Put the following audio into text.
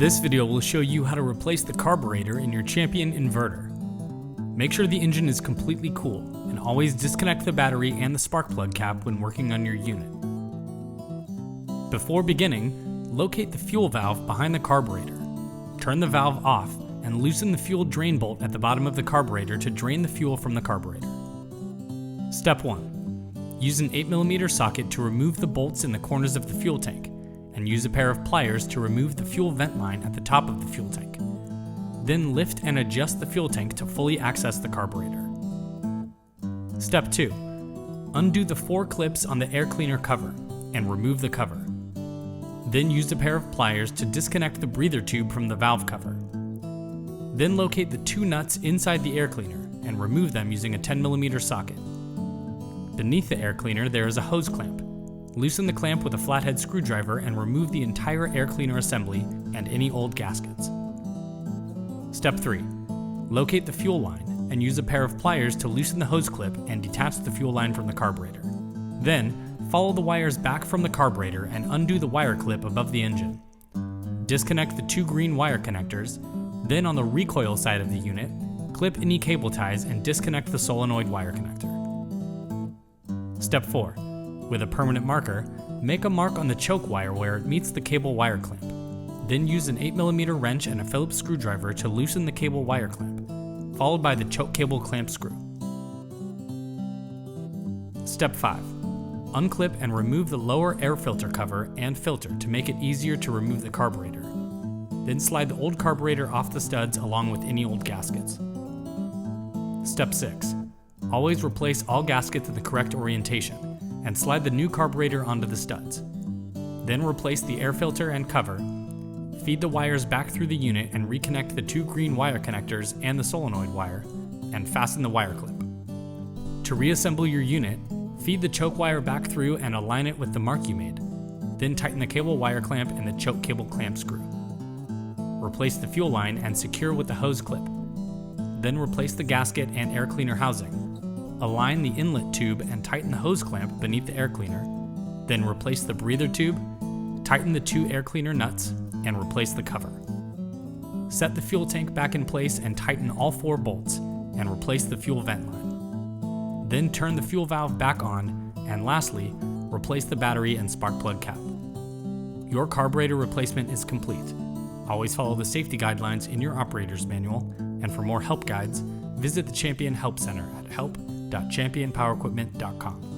This video will show you how to replace the carburetor in your Champion inverter. Make sure the engine is completely cool, and always disconnect the battery and the spark plug cap when working on your unit. Before beginning, locate the fuel valve behind the carburetor. Turn the valve off and loosen the fuel drain bolt at the bottom of the carburetor to drain the fuel from the carburetor. Step 1. Use an 8mm socket to remove the bolts in the corners of the fuel tank, and use a pair of pliers to remove the fuel vent line at the top of the fuel tank. Then lift and adjust the fuel tank to fully access the carburetor. Step 2. Undo the 4 clips on the air cleaner cover and remove the cover. Then use a pair of pliers to disconnect the breather tube from the valve cover. Then locate the 2 nuts inside the air cleaner and remove them using a 10mm socket. Beneath the air cleaner there is a hose clamp. Loosen the clamp with a flathead screwdriver and remove the entire air cleaner assembly and any old gaskets. Step 3. Locate the fuel line and use a pair of pliers to loosen the hose clip and detach the fuel line from the carburetor. Then, follow the wires back from the carburetor and undo the wire clip above the engine. Disconnect the 2 green wire connectors, then on the recoil side of the unit, clip any cable ties and disconnect the solenoid wire connector. Step 4. With a permanent marker, make a mark on the choke wire where it meets the cable wire clamp. Then use an 8mm wrench and a Phillips screwdriver to loosen the cable wire clamp, followed by the choke cable clamp screw. Step 5. Unclip and remove the lower air filter cover and filter to make it easier to remove the carburetor. Then slide the old carburetor off the studs along with any old gaskets. Step 6. Always replace all gaskets in the correct orientation, and slide the new carburetor onto the studs. Then replace the air filter and cover, feed the wires back through the unit and reconnect the 2 green wire connectors and the solenoid wire, and fasten the wire clip. To reassemble your unit, feed the choke wire back through and align it with the mark you made. Then tighten the cable wire clamp and the choke cable clamp screw. Replace the fuel line and secure with the hose clip. Then replace the gasket and air cleaner housing. Align the inlet tube and tighten the hose clamp beneath the air cleaner. Then replace the breather tube, tighten the 2 air cleaner nuts, and replace the cover. Set the fuel tank back in place and tighten all 4 bolts, and replace the fuel vent line. Then turn the fuel valve back on, and lastly, replace the battery and spark plug cap. Your carburetor replacement is complete. Always follow the safety guidelines in your operator's manual, and for more help guides, visit the Champion Help Center at help.championpowerequipment.com.